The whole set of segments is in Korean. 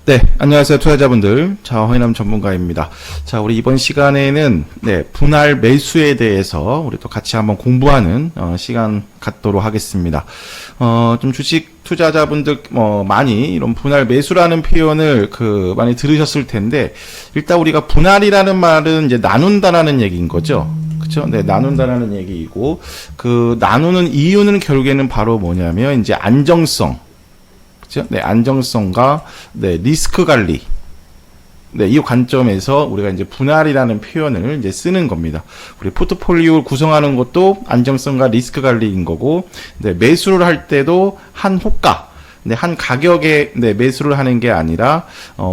네, 안녕하세요 투자자분들. 자, 허인남 전문가입니다. 자, 우리 이번 시간에는 분할 매수에 대해서 우리 또 같이 한번 공부하는 시간 갖도록 하겠습니다. 좀 주식 투자자분들 많이 이런 분할 매수라는 표현을 많이 들으셨을 텐데, 일단 우리가 분할이라는 말은 이제 나눈다라는 얘기인 거죠. 그렇죠? 네, 나눈다라는 얘기이고, 그 나누는 이유는 결국에는 바로 뭐냐면 이제 안정성. 네, 안정성과 리스크 관리. 이 관점에서 우리가 이제 분할이라는 표현을 이제 쓰는 겁니다. 우리 포트폴리오를 구성하는 것도 안정성과 리스크 관리인 거고, 매수를 할 때도 한 호가, 한 가격에 매수를 하는 게 아니라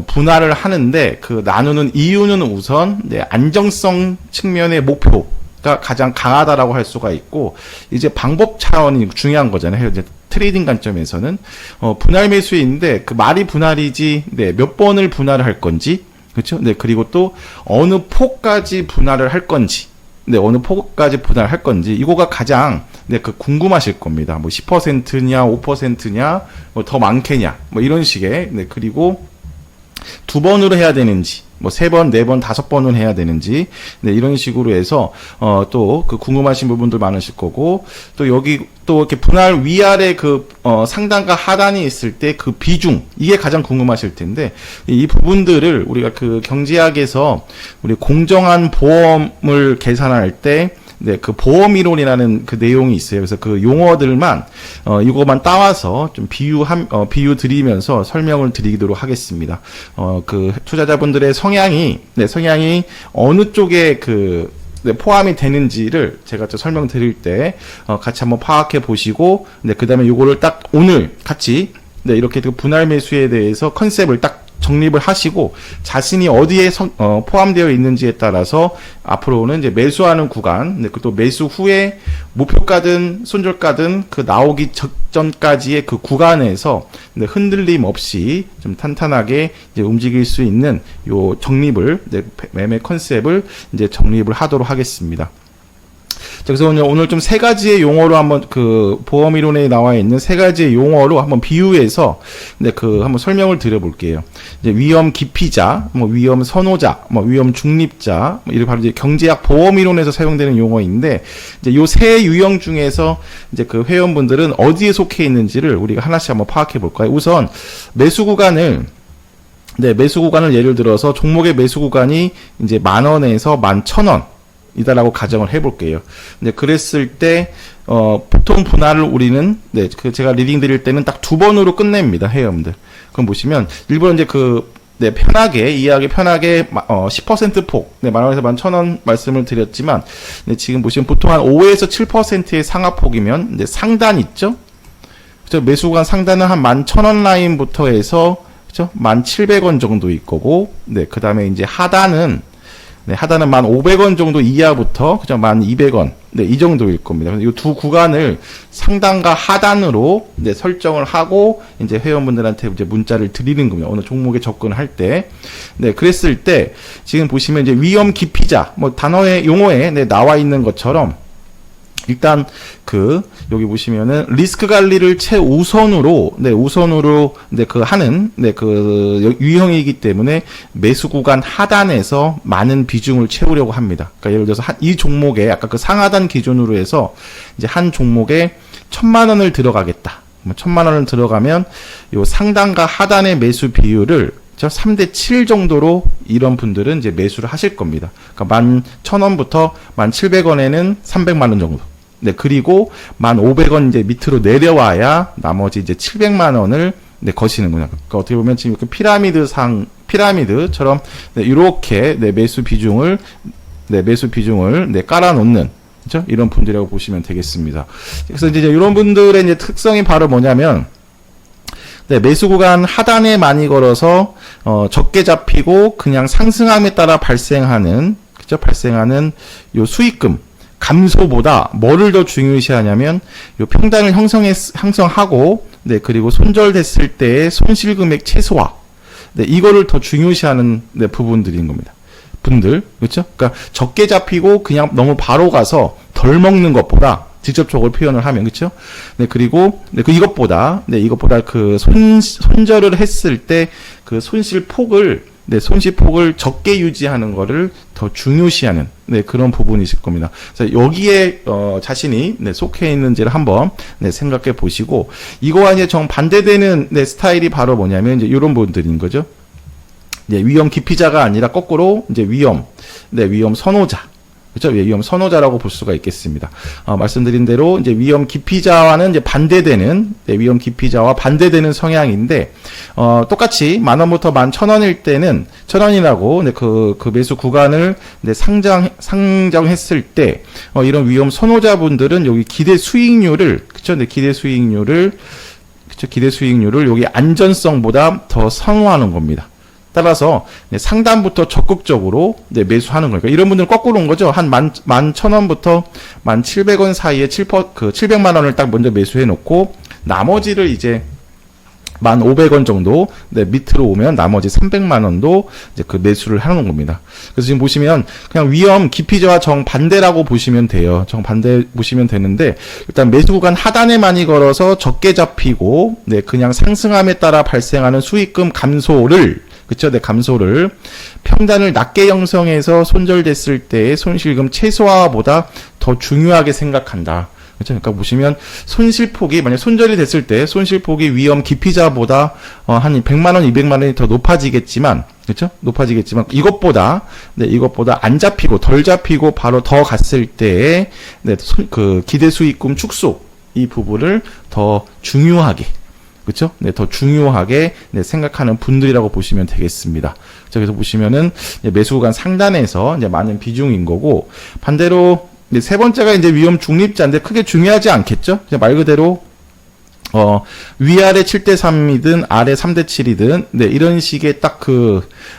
분할을 하는데, 그 나누는 이유는 우선 안정성 측면의 목표가 가장 강하다라고 할 수가 있고, 이제 방법 차원이 중요한 거잖아요. 이제 트레이딩 관점에서는 분할 매수인데 그 말이 분할이지 몇 번을 분할을 할 건지, 그렇죠? 그리고 또 어느 폭까지 분할을 할 건지, 어느 폭까지 분할을 할 건지, 이거가 가장 궁금하실 겁니다. 뭐 10%냐 5%냐 뭐 더 많겠냐 뭐 이런 식의. 그리고 두 번으로 해야 되는지, 뭐 3번, 4번, 5번은 해야 되는지, 이런 식으로 해서 또 그 궁금하신 부분들 많으실 거고, 또 여기 또 이렇게 분할 위아래 상단과 하단이 있을 때 그 비중, 이게 가장 궁금하실 텐데, 이 부분들을 우리가 그 경제학에서 우리 공정한 보험을 계산할 때 그 보험이론이라는 그 내용이 있어요. 그래서 그 용어들만, 이거만 따와서 좀 비유 드리면서 설명을 드리도록 하겠습니다. 그 투자자분들의 성향이 어느 쪽에 포함이 되는지를 제가 또 설명드릴 때, 같이 한번 파악해 보시고, 그 다음에 요거를 딱 오늘 같이, 이렇게 분할 매수에 대해서 컨셉을 딱 정립을 하시고, 자신이 어디에 포함되어 있는지에 따라서 앞으로는 이제 매수하는 구간, 또 매수 후에 목표가든 손절가든 그 나오기 전까지의 그 구간에서 흔들림 없이 좀 탄탄하게 이제 움직일 수 있는 요 정립을, 매매 컨셉을 이제 정립을 하도록 하겠습니다. 그래서 오늘 좀 3가지의 용어로 한번 보험이론에 나와 있는 3가지의 용어로 한번 비유해서 한번 설명을 드려볼게요. 이제 위험 기피자, 뭐 위험 선호자, 뭐 위험 중립자, 이렇게 바로 이제 경제학 보험이론에서 사용되는 용어인데, 이제 요 3 유형 중에서 이제 그 회원분들은 어디에 속해 있는지를 우리가 하나씩 한번 파악해 볼까요? 우선 매수 구간을 예를 들어서 종목의 매수 구간이 이제 10,000원에서 11,000원 이다라고 가정을 해볼게요. 그랬을 때, 보통 분할을 우리는, 제가 리딩 드릴 때는 딱 2번으로 끝냅니다, 회원들. 그럼 보시면, 일부러 이제 이해하기 편하게, 10% 폭, 10,000원에서 11,000원 말씀을 드렸지만, 지금 보시면 보통 한 5에서 7%의 상하폭이면, 상단 있죠? 그죠? 매수구간 상단은 한 11,000원 라인부터 해서, 그죠? 1,700원 정도일 거고, 그 다음에 이제 하단은 1,500원 정도 이하부터, 그죠? 1,200원. 이 정도일 겁니다. 이 두 구간을 상단과 하단으로, 설정을 하고, 이제 회원분들한테 이제 문자를 드리는 겁니다. 어느 종목에 접근할 때. 그랬을 때, 지금 보시면 이제 위험 기피자, 뭐 용어에 나와 있는 것처럼, 일단 여기 보시면은 리스크 관리를 최우선으로 하는 유형이기 때문에 매수 구간 하단에서 많은 비중을 채우려고 합니다. 그러니까 예를 들어서 이 종목에 아까 상하단 기준으로 해서 이제 한 종목에 1,000,000원을 들어가겠다. 1,000,000원을 들어가면 요 상단과 하단의 매수 비율을 3대7 정도로 이런 분들은 이제 매수를 하실 겁니다. 그러니까 11,000원부터 1,700원에는 300만 원 정도. 그리고 1,500원 이제 밑으로 내려와야 나머지 이제 700만 원을 거시는구나. 그러니까 어떻게 보면 지금 이렇게 피라미드처럼 이렇게 매수 비중을 깔아놓는, 그렇죠? 이런 분들이라고 보시면 되겠습니다. 그래서 이제 이런 분들의 이제 특성이 바로 뭐냐면, 매수 구간 하단에 많이 걸어서 적게 잡히고 그냥 상승함에 따라 발생하는 요 수익금 감소보다 뭐를 더 중요시하냐면 요 평단을 형성하고, 그리고 손절됐을 때의 손실 금액 최소화, 이거를 더 중요시하는 부분들인 겁니다. 분들, 그렇죠? 그러니까 적게 잡히고 그냥 너무 바로 가서 덜 먹는 것보다 직접적으로 표현을 하면, 그렇죠? 네, 그리고 이것보다 그 손절을 했을 때 그 손실폭을 적게 유지하는 거를 더 중요시하는 그런 부분이실 겁니다. 그래서 여기에 자신이 속해 있는지를 한번 생각해 보시고, 이거와 이제 정반대되는 스타일이 바로 뭐냐면 이제 이런 분들인 거죠. 위험 기피자가 아니라 거꾸로 이제 위험 선호자. 그렇죠? 위험 선호자라고 볼 수가 있겠습니다. 말씀드린 대로 이제 위험 기피자와는 이제 반대되는, 위험 기피자와 반대되는 성향인데, 똑같이 10,000원부터 11,000원일 때는 1,000원이라고 그 매수 구간을 상정했을 때, 이런 위험 선호자분들은 여기 기대 수익률을, 그쵸? 기대 수익률을 여기 안전성보다 더 선호하는 겁니다. 따라서 상단부터 적극적으로 매수하는 거니까 이런 분들은 거꾸로 온 거죠. 한 11,000원부터 1,700원 사이에 700만 원을 딱 먼저 매수해 놓고 나머지를 이제 1,500원 정도 밑으로 오면 나머지 300만 원도 이제 그 매수를 하는 겁니다. 그래서 지금 보시면 그냥 위험 기피자와 정반대라고 보시면 돼요. 정반대 보시면 되는데, 일단 매수 구간 하단에 많이 걸어서 적게 잡히고 그냥 상승함에 따라 발생하는 수익금 감소를, 그쵸? 감소를 평단을 낮게 형성해서 손절됐을 때의 손실금 최소화보다 더 중요하게 생각한다. 그렇죠? 그러니까 보시면 손실폭이, 만약 손절이 됐을 때 손실폭이 위험 기피자보다 한 100만 원, 200만 원이 더 높아지겠지만, 그렇죠? 높아지겠지만 이것보다 안 잡히고 덜 잡히고 바로 더 갔을 때의 그 기대 수익금 축소, 이 부분을 더 중요하게, 그렇죠? 더 중요하게 생각하는 분들이라고 보시면 되겠습니다. 그래서 보시면은 매수 구간 상단에서 이제 많은 비중인 거고, 반대로 세 번째가 이제 위험 중립자인데 크게 중요하지 않겠죠? 말 그대로 위아래 7대3이든 아래 3대7이든 이런 식의 딱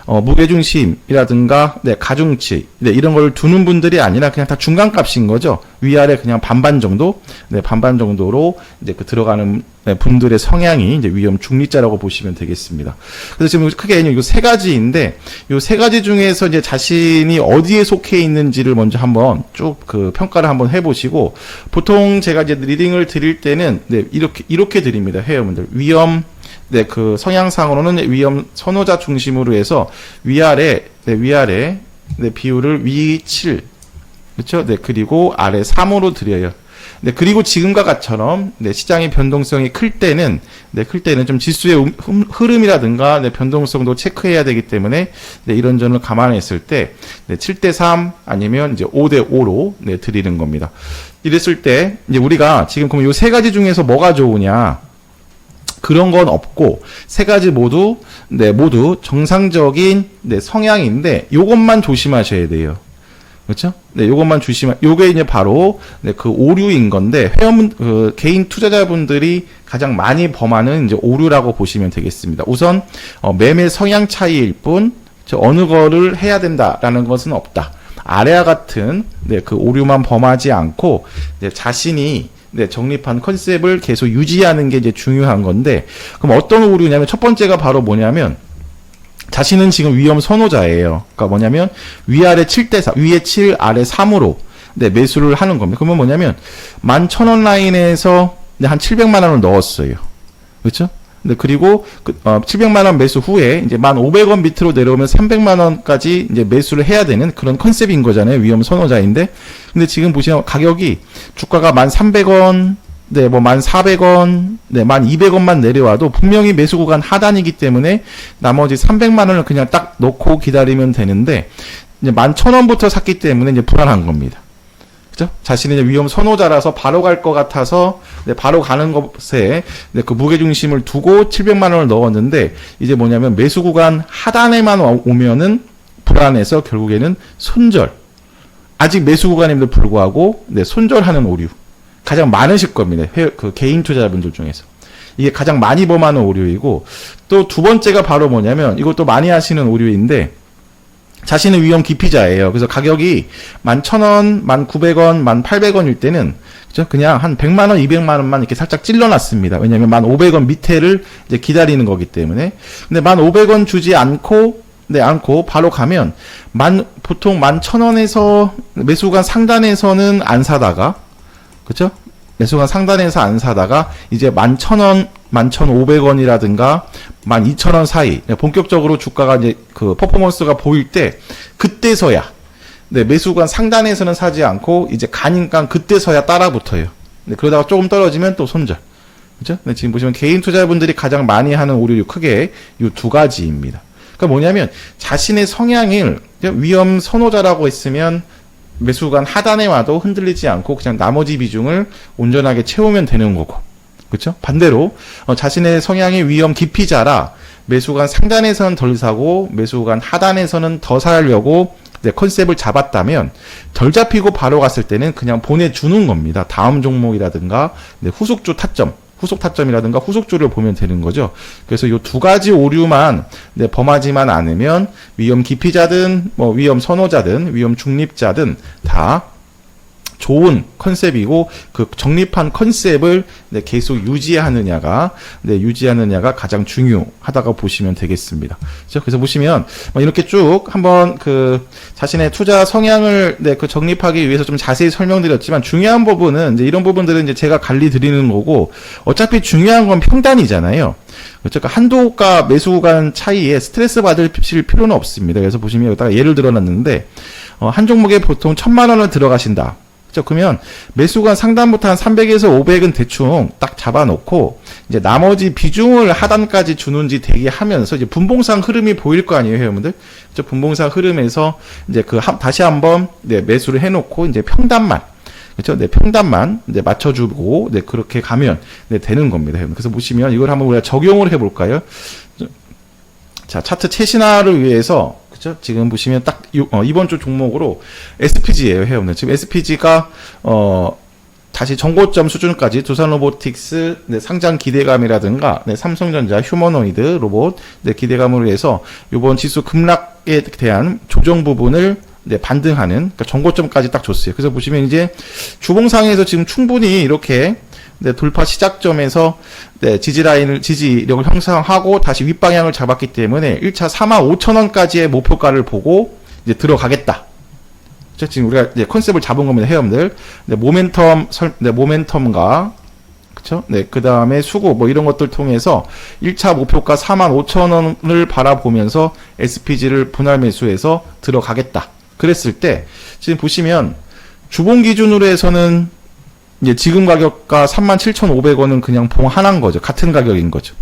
무게중심이라든가 가중치 이런 걸 두는 분들이 아니라 그냥 다 중간값인 거죠. 위아래 그냥 반반 정도, 반반 정도로 이제 들어가는 분들의 성향이 이제 위험 중립자라고 보시면 되겠습니다. 그래서 지금 크게 이 세 가지인데, 이 세 가지 중에서 이제 자신이 어디에 속해 있는지를 먼저 한번 쭉 평가를 한번 해보시고, 보통 제가 이제 리딩을 드릴 때는 이렇게 드립니다. 회원분들 위험 성향상으로는 위험 선호자 중심으로 해서 위아래 비율을 위 7, 그렇죠? 그리고 아래 3으로 드려요. 그리고 지금과 같처럼 시장의 변동성이 클 때는 좀 지수의 흐름이라든가 변동성도 체크해야 되기 때문에 이런 점을 감안했을 때 7대3 아니면 이제 5대5로 드리는 겁니다. 이랬을 때 이제 우리가 지금 그럼 이 세 가지 중에서 뭐가 좋으냐? 그런 건 없고 세 가지 모두 정상적인 성향인데 요것만 조심하셔야 돼요. 그렇죠? 요것만 요게 이제 바로 그 오류인 건데, 회원분 개인 투자자분들이 가장 많이 범하는 이제 오류라고 보시면 되겠습니다. 우선 매매 성향 차이일 뿐 어느 거를 해야 된다라는 것은 없다. 아래와 같은 그 오류만 범하지 않고 자신이 정립한 컨셉을 계속 유지하는 게 이제 중요한 건데, 그럼 어떤 오류냐면 첫 번째가 바로 뭐냐면 자신은 지금 위험 선호자예요. 그러니까 뭐냐면 위아래 7대4, 위에 7, 아래 3으로 매수를 하는 겁니다. 그러면 뭐냐면 11,000원 라인에서 한 700만 원을 넣었어요. 그렇죠? 그리고 700만 원 매수 후에 이제 1,500원 밑으로 내려오면 300만 원까지 이제 매수를 해야 되는 그런 컨셉인 거잖아요. 위험 선호자인데. 근데 지금 보시면 가격이 주가가 1,300원, 1,400원, 1,200원만 내려와도 분명히 매수 구간 하단이기 때문에 나머지 300만 원을 그냥 딱 넣고 기다리면 되는데, 이제 11,000원부터 샀기 때문에 이제 불안한 겁니다. 그죠? 자신이 이제 위험 선호자라서 바로 갈 것 같아서 바로 가는 것에 그 무게중심을 두고 700만 원을 넣었는데, 이제 뭐냐면 매수 구간 하단에만 오면은 불안해서 결국에는 손절. 아직 매수 구간임에도 불구하고 손절하는 오류. 가장 많으실 겁니다. 그 개인 투자자분들 중에서. 이게 가장 많이 범하는 오류이고, 또 두 번째가 바로 뭐냐면, 이것도 많이 하시는 오류인데, 자신은 위험 기피자예요. 그래서 가격이 11,000원, 1,900원, 1,800원일 때는 그냥 한 100만 원, 200만 원만 이렇게 살짝 찔러놨습니다. 왜냐면 1,500원 밑에를 이제 기다리는 거기 때문에. 근데 1,500원 주지 않고 네, 않고 바로 가면 보통 11,000원에서 매수간 상단에서는 안 사다가, 그쵸? 매수간 상단에서 안 사다가 이제 11,000원, 11,500원이라든가 12,000원 사이 본격적으로 주가가 이제 그 퍼포먼스가 보일 때 그때서야 네, 매수간 상단에서는 사지 않고 이제 가니까 그때서야 따라 붙어요. 네, 그러다가 조금 떨어지면 또 손절. 그죠? 네, 지금 보시면 개인 투자분들이 가장 많이 하는 오류 크게 이 두 가지입니다. 그러니까 뭐냐면 자신의 성향을 위험 선호자라고 했으면 매수간 하단에 와도 흔들리지 않고 그냥 나머지 비중을 온전하게 채우면 되는 거고. 그렇죠? 반대로 자신의 성향이 위험 기피자라 매수간 상단에서는 덜 사고 매수간 하단에서는 더 사려고 네, 컨셉을 잡았다면 덜 잡히고 바로 갔을 때는 그냥 보내주는 겁니다. 다음 종목이라든가 네, 후속 타점이라든가 후속주를 보면 되는 거죠. 그래서 이 두 가지 오류만 네, 범하지만 않으면 위험 기피자든 뭐 위험 선호자든 위험 중립자든 다 좋은 컨셉이고 그 정립한 컨셉을 네, 계속 유지하느냐가 가장 중요하다고 보시면 되겠습니다. 그래서 보시면 이렇게 쭉 한번 그 자신의 투자 성향을 네, 그 정립하기 위해서 좀 자세히 설명드렸지만 중요한 부분은 이제 이런 부분들은 이제 제가 관리 드리는 거고 어차피 중요한 건 평단이잖아요. 그러니까 한도가 매수간 차이에 스트레스 받으실 필요는 없습니다. 그래서 보시면 여기다가 예를 들어놨는데 한 종목에 보통 1,000만 원을 들어가신다. 그러면 매수간 상단부터 한 300에서 500은 대충 딱 잡아놓고 이제 나머지 비중을 하단까지 주는지 대기하면서 이제 분봉상 흐름이 보일 거 아니에요, 여러분들. 분봉상 흐름에서 이제 다시 한번 네, 매수를 해놓고 이제 평단만 그렇죠? 네, 평단만 이제 맞춰주고 네, 그렇게 가면 네, 되는 겁니다. 그래서 보시면 이걸 한번 우리가 적용을 해볼까요? 자, 차트 최신화를 위해서 그렇죠? 지금 보시면 딱 이번 주 종목으로 SPG예요, 회원들. 지금 SPG가 다시 정고점 수준까지 두산로보틱스 네, 상장 기대감이라든가 네, 삼성전자 휴머노이드 로봇 네, 기대감으로 해서 이번 지수 급락에 대한 조정 부분을 네, 반등하는 그러니까 정고점까지 딱 줬어요. 그래서 보시면 이제 주봉상에서 지금 충분히 이렇게 네, 돌파 시작점에서 네, 지지력을 형성하고 다시 윗방향을 잡았기 때문에 1차 45,000원까지의 목표가를 보고 이제 들어가겠다. 지금 우리가 이제 컨셉을 잡은 겁니다, 회원들. 네, 모멘텀과 그쵸? 네, 그 다음에 수급 뭐 이런 것들 통해서 1차 목표가 45,000원을 바라보면서 SPG를 분할 매수해서 들어가겠다. 그랬을 때 지금 보시면 주봉 기준으로 해서는 이제 지금 가격과 37,500원은 그냥 봉 하나인 거죠. 같은 가격인 거죠.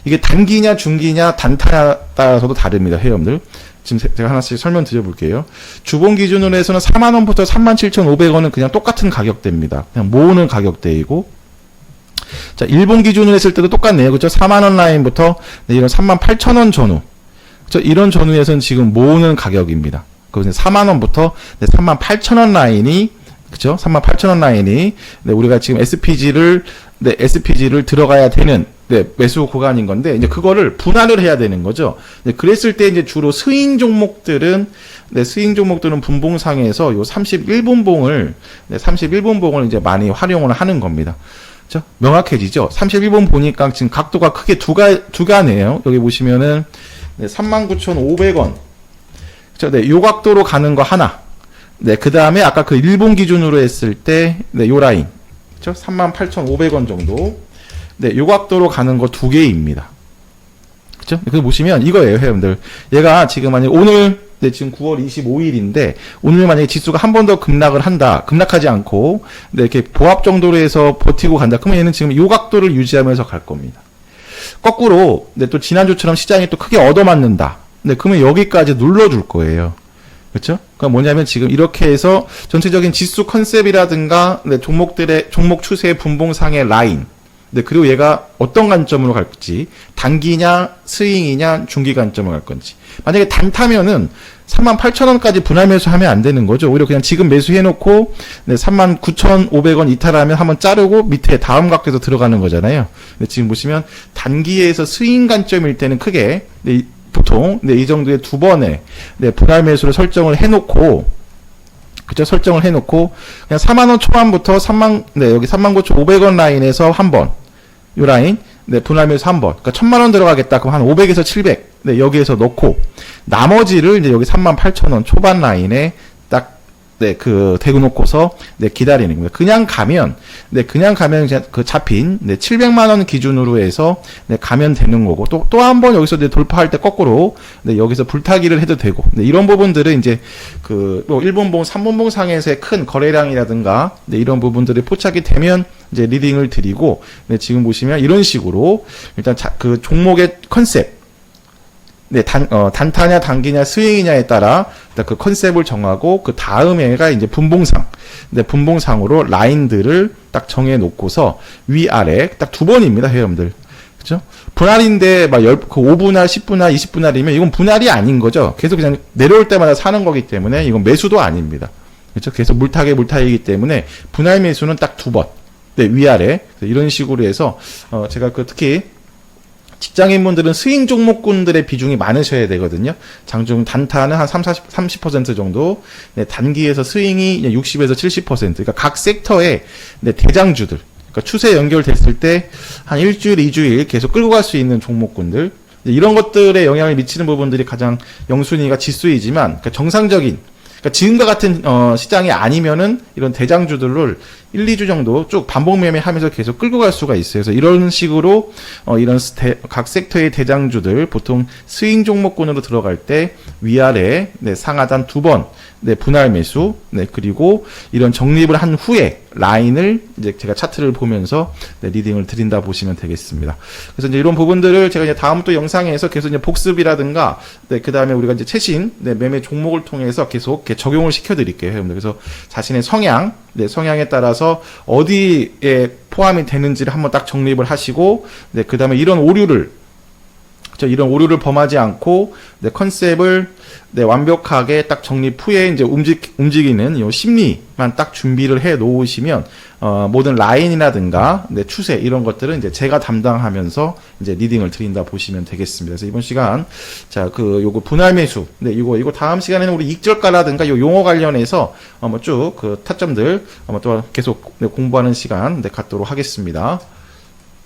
이게 단기냐 중기냐 단타에 따라서도 다릅니다. 회원들. 지금 제가 하나씩 설명드려 볼게요. 주봉 기준으로 해서는 4만원부터 37,500원은 그냥 똑같은 가격대입니다. 그냥 모으는 가격대이고 자, 일본 기준으로 했을 때도 똑같네요. 그렇죠? 4만원 라인부터 네, 이런 38,000원 전후 그렇죠? 이런 전후에서는 지금 모으는 가격입니다. 그래서 4만원부터 네, 38,000원 라인이 그죠? 38,000원 라인이 네, 우리가 지금 SPG를 들어가야 되는 네, 매수 구간인 건데 이제 그거를 분할을 해야 되는 거죠. 네, 그랬을 때 이제 주로 스윙 종목들은 분봉상에서 요 31분봉을 이제 많이 활용을 하는 겁니다. 그죠? 명확해지죠? 31분 보니까 지금 각도가 크게 두 가네요. 여기 보시면은 네, 39,500원. 그죠? 네, 요 각도로 가는 거 하나. 네, 그 다음에 아까 그 일본 기준으로 했을 때, 네, 요 라인. 그쵸? 38,500원 정도. 네, 요 각도로 가는 거 두 개입니다. 그쵸? 그래서 보시면 이거예요, 회원들. 얘가 지금 만약에 오늘, 네, 지금 9월 25일인데, 오늘 만약에 지수가 한 번 더 급락하지 않고, 네, 이렇게 보합 정도로 해서 버티고 간다. 그러면 얘는 지금 요 각도를 유지하면서 갈 겁니다. 거꾸로, 네, 또 지난주처럼 시장이 또 크게 얻어맞는다. 네, 그러면 여기까지 눌러줄 거예요. 그렇죠? 그러니까 뭐냐면 지금 이렇게 해서 전체적인 지수 컨셉이라든가 네, 종목 추세 분봉상의 라인 네, 그리고 얘가 어떤 관점으로 갈지 단기냐 스윙이냐 중기 관점으로 갈 건지 만약에 단타면은 38,000원까지 분할 매수하면 안 되는 거죠. 오히려 그냥 지금 매수해놓고 네, 39,500원 이탈하면 한번 자르고 밑에 다음 각도에서 들어가는 거잖아요. 네, 지금 보시면 단기에서 스윙 관점일 때는 크게 네, 보통 네, 이 정도의 두 번의 네, 분할 매수를 설정을 해놓고 그죠? 설정을 해놓고 그냥 4만원 초반부터 여기 39,500원 라인에서 한 번 이 라인 네, 분할 매수 한 번. 그러니까 1,000,000원 들어가겠다. 그럼 한 500에서 700. 네, 여기에서 넣고 나머지를 이제 여기 38,000원 초반 라인에 딱 네, 대고 놓고서, 네, 기다리는 겁니다. 그냥 가면 이제 그 잡힌, 네, 700만 원 기준으로 해서, 네, 가면 되는 거고, 또 한 번 여기서 이제 돌파할 때 거꾸로, 네, 여기서 불타기를 해도 되고, 네, 이런 부분들은 이제, 뭐, 1분봉, 3분봉 상에서의 큰 거래량이라든가, 네, 이런 부분들이 포착이 되면, 이제 리딩을 드리고, 네, 지금 보시면 이런 식으로, 일단 그 종목의 컨셉, 네, 단타냐, 단기냐, 스윙이냐에 따라 그 컨셉을 정하고 그 다음에가 이제 분봉상. 네, 분봉상으로 라인들을 딱 정해 놓고서 위아래 딱 2번입니다, 여러분들. 그죠? 분할인데 막 그 5분할, 10분할, 20분할이면 이건 분할이 아닌 거죠. 계속 그냥 내려올 때마다 사는 거기 때문에 이건 매수도 아닙니다. 그렇죠? 계속 물타기이기 때문에 분할 매수는 딱 2번. 네, 위아래. 이런 식으로 해서 제가 특히 직장인분들은 스윙 종목군들의 비중이 많으셔야 되거든요. 장중 단타는 한 30% 정도, 네, 단기에서 스윙이 60에서 70%. 그러니까 각 섹터의 네, 대장주들, 그러니까 추세 연결됐을 때 한 일주일, 2주일 계속 끌고 갈 수 있는 종목군들, 이런 것들에 영향을 미치는 부분들이 가장 영순위가 지수이지만, 그러니까 정상적인, 그러니까 지금과 같은 시장이 아니면은 이런 대장주들을 1, 2주 정도 쭉 반복 매매하면서 계속 끌고 갈 수가 있어요. 그래서 이런 식으로 이런 각 섹터의 대장주들 보통 스윙 종목군으로 들어갈 때 위아래 네, 상하단 2번 네, 분할 매수 네, 그리고 이런 정립을 한 후에 라인을 이제 제가 차트를 보면서 네, 리딩을 드린다 보시면 되겠습니다. 그래서 이제 이런 부분들을 제가 이제 다음 또 영상에서 계속 이제 복습이라든가 네, 그다음에 우리가 이제 최신 네, 매매 종목을 통해서 계속 이렇게 적용을 시켜 드릴게요, 여러분들. 그래서 자신의 성향, 네, 성향에 따라서 어디에 포함이 되는지를 한번 딱 정립을 하시고 네, 그다음에 이런 오류를 범하지 않고 네, 컨셉을 네, 완벽하게 딱 정립 후에 이제 움직이는 요 심리만 딱 준비를 해 놓으시면 모든 라인이라든가 네, 추세 이런 것들은 이제 제가 담당하면서 이제 리딩을 드린다 보시면 되겠습니다. 그래서 이번 시간 요거 분할 매수 네, 이거 다음 시간에는 우리 익절가라든가 요 용어 관련해서 쭉 타점들 또 계속 네, 공부하는 시간 네, 갖도록 하겠습니다.